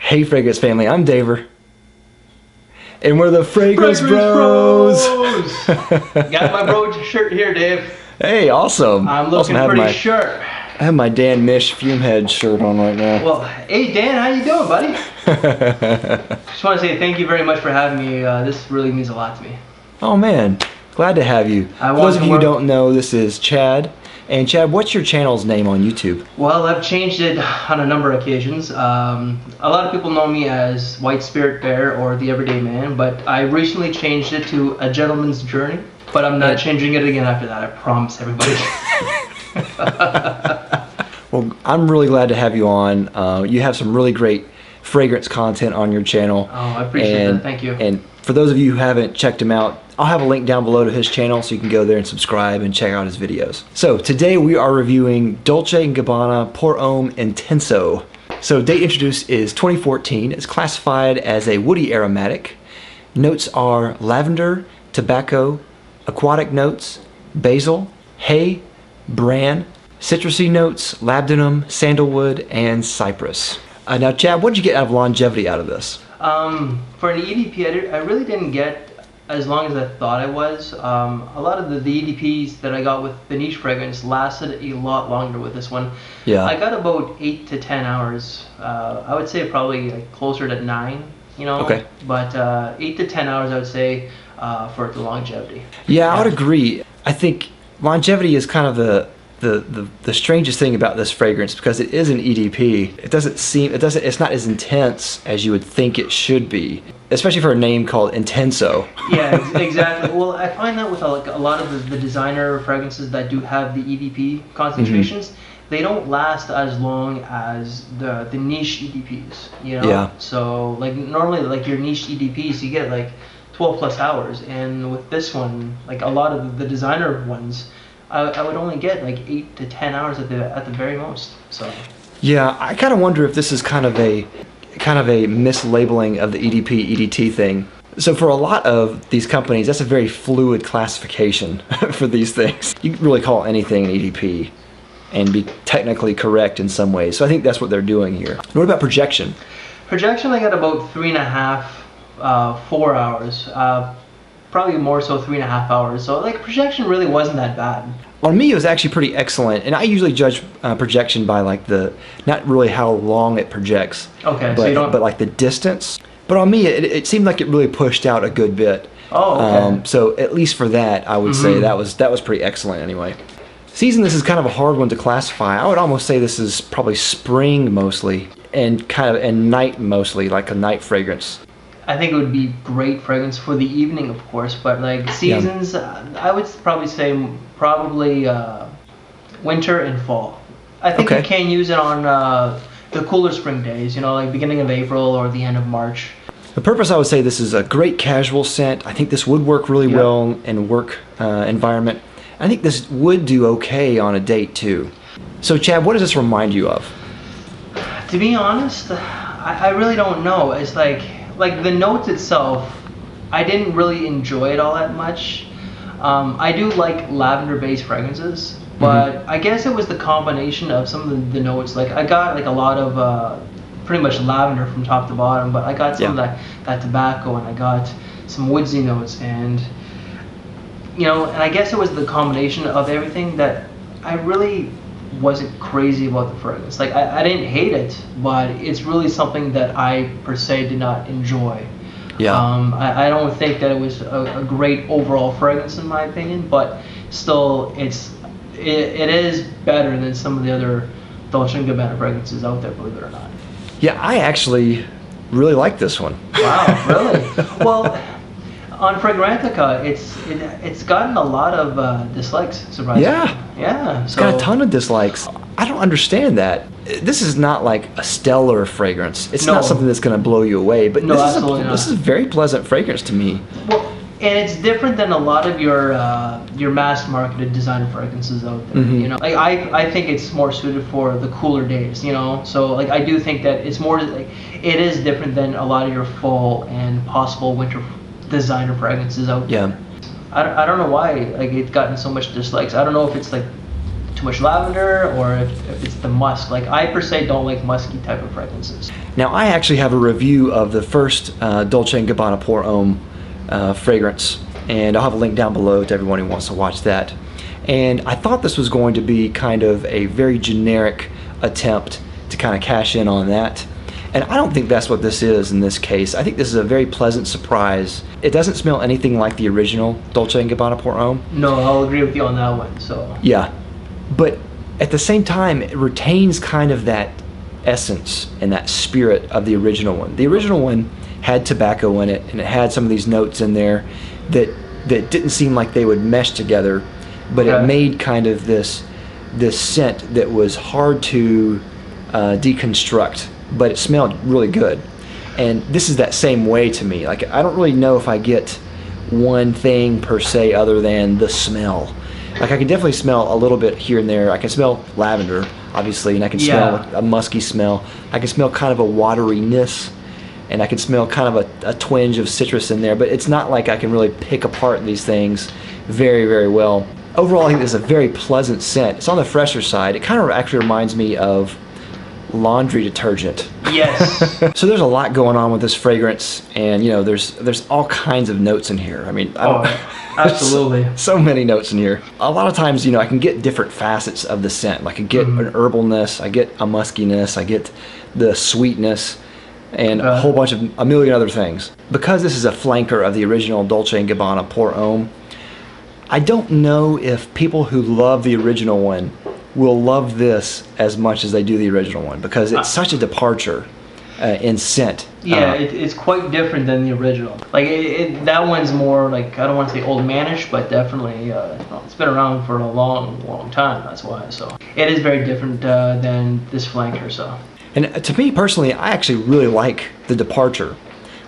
Hey Fragrance family, I'm Daver. And we're the Fragrance Bros! Got my bro shirt here, Dave. Hey, awesome. I'm looking pretty sharp. I have my Dan Mish Fumehead shirt on right now. Well, hey Dan, how you doing, buddy? Just want to say thank you very much for having me. This really means a lot to me. Oh man, glad to have you. For those of you who don't know, this is Chad. And Chad, what's your channel's name on YouTube? Well, I've changed it on a number of occasions. A lot of people know me as White Spirit Bear or The Everyday Man, but I recently changed it to A Gentleman's Journey. But I'm not changing it again after that, I promise everybody. Well, I'm really glad to have you on. You have some really great fragrance content on your channel. Oh, I appreciate that. Thank you. And for those of you who haven't checked him out, I'll have a link down below to his channel so you can go there and subscribe and check out his videos. So today we are reviewing Dolce Gabbana Pour Homme Intenso. So date introduced is 2014. It's classified as a woody aromatic. Notes are lavender, tobacco, aquatic notes, basil, hay, bran, citrusy notes, labdanum, sandalwood, and cypress. Now Chad, what did you get out of longevity out of this? For an EDP, I really didn't get as long as I thought I was. A lot of the EDPs that I got with the niche fragrance lasted a lot longer with this one. Yeah. I got about 8 to 10 hours. I would say probably like closer to 9, you know. Okay. But 8 to 10 hours I would say for the longevity. Yeah, I would agree. I think longevity is kind of the strangest thing about this fragrance because it is an EDP. It's not as intense as you would think it should be, especially for a name called Intenso. Yeah, exactly. Well, I find that with a lot of the designer fragrances that do have the EDP concentrations, they don't last as long as the niche EDPs, you know? Yeah. So like normally like your niche EDPs you get like 12 plus hours, and with this one, like a lot of the designer ones, I would only get like 8 to 10 hours at the very most. So yeah, I kind of wonder if this is kind of a mislabeling of the EDP EDT thing. So for a lot of these companies, that's a very fluid classification for these things. You can really call anything an EDP and be technically correct in some ways. So I think that's what they're doing here. What about projection? Projection, I got about 3.5, 4 hours. Probably more so 3.5 hours. So like projection really wasn't that bad. On me, it was actually pretty excellent, and I usually judge projection by like not really how long it projects. Okay, but, so you don't. But like the distance. But on me, it seemed like it really pushed out a good bit. Oh, okay. So at least for that, I would say that was pretty excellent anyway. Season, this is kind of a hard one to classify. I would almost say this is probably spring mostly, and night mostly, like a night fragrance. I think it would be great fragrance for the evening, of course, but like seasons, I would probably say winter and fall. I think you can use it on the cooler spring days, you know, like beginning of April or the end of March. The purpose, I would say this is a great casual scent. I think this would work really well in a work environment. I think this would do okay on a date too. So Chad, what does this remind you of? To be honest, I really don't know. It's like the notes itself, I didn't really enjoy it all that much. I do like lavender-based fragrances, but I guess it was the combination of some of the notes. Like I got like a lot of pretty much lavender from top to bottom, but I got some of that tobacco, and I got some woodsy notes, and you know, and I guess it was the combination of everything that I really wasn't crazy about the fragrance. Like I didn't hate it, but it's really something that I per se did not enjoy. Yeah. I don't think that it was a great overall fragrance in my opinion, but still it is better than some of the other Dolce Gabbana fragrances out there, believe it or not. Yeah, I actually really like this one. Wow, really? Well, on Fragrantica, it's gotten a lot of dislikes, surprisingly. Yeah. It's got a ton of dislikes. I don't understand that. This is not like a stellar fragrance. It's not something that's going to blow you away. But this is a very pleasant fragrance to me. Well, and it's different than a lot of your mass marketed designer fragrances out there. You know, like I think it's more suited for the cooler days. You know, so like I do think that it's more like it is different than a lot of your fall and possible winter designer fragrances out there. I don't know why like it's gotten so much dislikes. I don't know if it's like too much lavender, or if it's the musk. Like, I per se don't like musky type of fragrances. Now, I actually have a review of the first Dolce & Gabbana Pour Homme fragrance, and I'll have a link down below to everyone who wants to watch that. And I thought this was going to be kind of a very generic attempt to kind of cash in on that. And I don't think that's what this is in this case. I think this is a very pleasant surprise. It doesn't smell anything like the original Dolce & Gabbana Pour Homme. No, I'll agree with you on that one. So yeah, but at the same time, it retains kind of that essence and that spirit of the original one. The original one had tobacco in it, and it had some of these notes in there that didn't seem like they would mesh together, but it made kind of this scent that was hard to deconstruct, but it smelled really good. And this is that same way to me. Like, I don't really know if I get one thing per se other than the smell. Like, I can definitely smell a little bit here and there. I can smell lavender, obviously, and I can smell a musky smell. I can smell kind of a wateriness, and I can smell kind of a twinge of citrus in there, but it's not like I can really pick apart these things very, very well. Overall, I think this is a very pleasant scent. It's on the fresher side. It kind of actually reminds me of laundry detergent. Yes. So there's a lot going on with this fragrance, and you know, there's all kinds of notes in here. I mean, absolutely. So many notes in here. A lot of times, you know, I can get different facets of the scent. Like, I get an herbalness, I get a muskiness, I get the sweetness, and a million other things. Because this is a flanker of the original Dolce & Gabbana Pour Homme, I don't know if people who love the original one will love this as much as they do the original one, because it's such a departure in scent. Yeah, it's quite different than the original. Like, that one's more like, I don't want to say old manish, but definitely it's been around for a long time. That's why. So it is very different than this flanker. So. And to me personally, I actually really like the departure,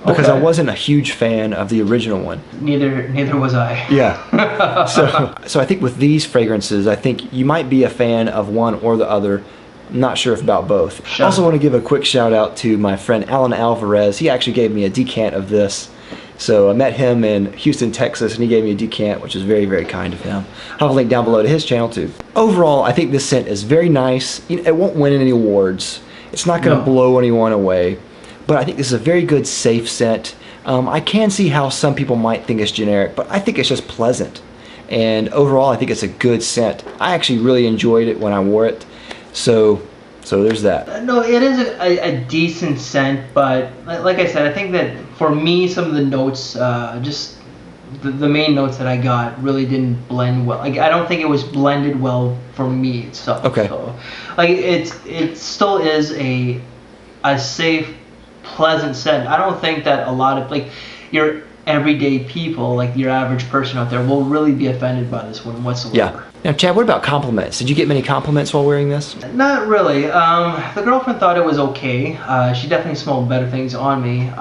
because I wasn't a huge fan of the original one. Neither was I. Yeah. So I think with these fragrances, I think you might be a fan of one or the other. I'm not sure if about both. I also want to give a quick shout out to my friend Alan Alvarez. He actually gave me a decant of this. So I met him in Houston, Texas, and he gave me a decant, which is very, very kind of him. I'll have a link down below to his channel too. Overall, I think this scent is very nice. You know, it won't win any awards. It's not going to blow anyone away. But I think this is a very good, safe scent. I can see how some people might think it's generic, but I think it's just pleasant. And overall, I think it's a good scent. I actually really enjoyed it when I wore it. So there's that. No, it is a decent scent, but like I said, I think that for me, some of the notes, just the main notes that I got really didn't blend well. Like, I don't think it was blended well for me itself. Okay. So, like, it still is a safe, pleasant scent. I don't think that a lot of, like, your everyday people, like your average person out there, will really be offended by this one whatsoever. Yeah. Now, Chad, what about compliments? Did you get many compliments while wearing this? Not really. The girlfriend thought it was okay. She definitely smelled better things on me.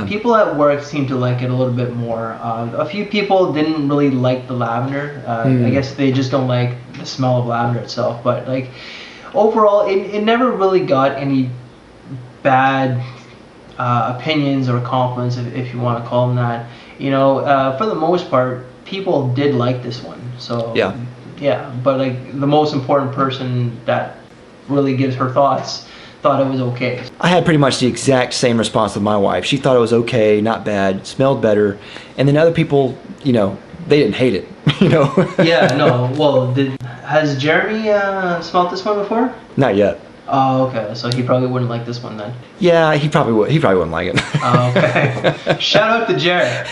People at work seemed to like it a little bit more. A few people didn't really like the lavender. I guess they just don't like the smell of lavender itself. But, like, overall, it never really got any bad opinions or compliments, if you want to call them that. You know, for the most part, people did like this one. So yeah, but, like, the most important person that really gives her thoughts thought it was okay. I had pretty much the exact same response with my wife. She thought it was okay, not bad, smelled better. And then other people, you know, they didn't hate it, you know. Yeah, no. Well, has Jeremy smelled this one before? Not yet. Oh, okay. So he probably wouldn't like this one then. Yeah, he probably would. He probably wouldn't like it. Oh, okay. Shout out to Jerry.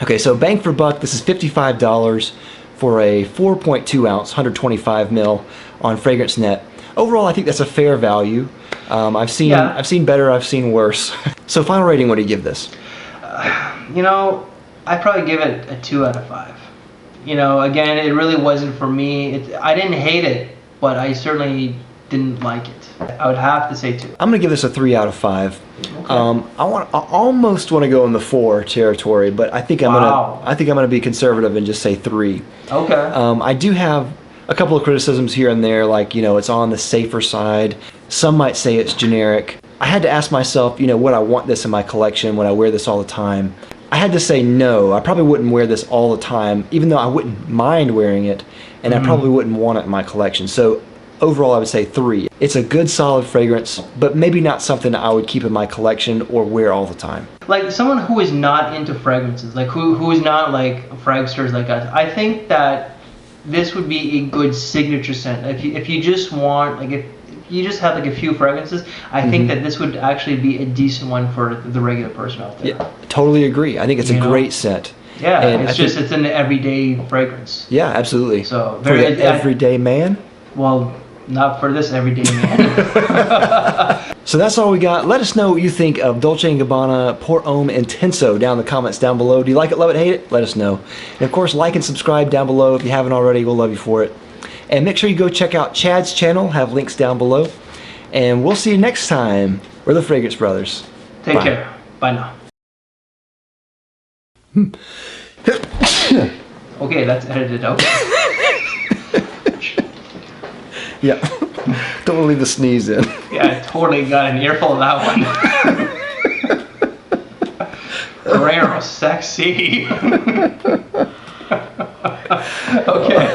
Okay, so bang for buck, this is $55 for a 4.2 ounce, 125 mil on FragranceNet. Overall, I think that's a fair value. I've seen better, I've seen worse. So final rating, what do you give this? You know, I'd probably give it a 2 out of 5. You know, again, it really wasn't for me. I didn't hate it, but I certainly didn't like it. I would have to say 2. I'm gonna give this a 3 out of 5. Okay. I almost want to go in the 4 territory, but I think I'm gonna be conservative and just say 3. Okay. I do have a couple of criticisms here and there, like, you know, it's on the safer side. Some might say it's generic. I had to ask myself, you know, would I want this in my collection? Would I wear this all the time? I had to say no. I probably wouldn't wear this all the time, even though I wouldn't mind wearing it, and I probably wouldn't want it in my collection. So overall, I would say 3. It's a good, solid fragrance, but maybe not something I would keep in my collection or wear all the time. Like someone who is not into fragrances, like who is not like fragsters like us, I think that this would be a good signature scent. If you just want, like if you just have like a few fragrances, I think that this would actually be a decent one for the regular person out there. Yeah, totally agree. I think it's a great scent. Yeah, and it's an everyday fragrance. Yeah, absolutely. So for the everyday man. Well, not for this everyday man. So that's all we got. Let us know what you think of Dolce & Gabbana Pour Homme Intenso down in the comments down below. Do you like it, love it, hate it? Let us know. And of course, like and subscribe down below if you haven't already. We'll love you for it. And make sure you go check out Chad's channel. Have links down below. And we'll see you next time. We're the Fragrance Brothers. Take care. Bye now. Okay, that's edited out. Yeah. Don't want to leave the sneeze in. Yeah, I totally got an earful of that one. Rare, sexy. Okay.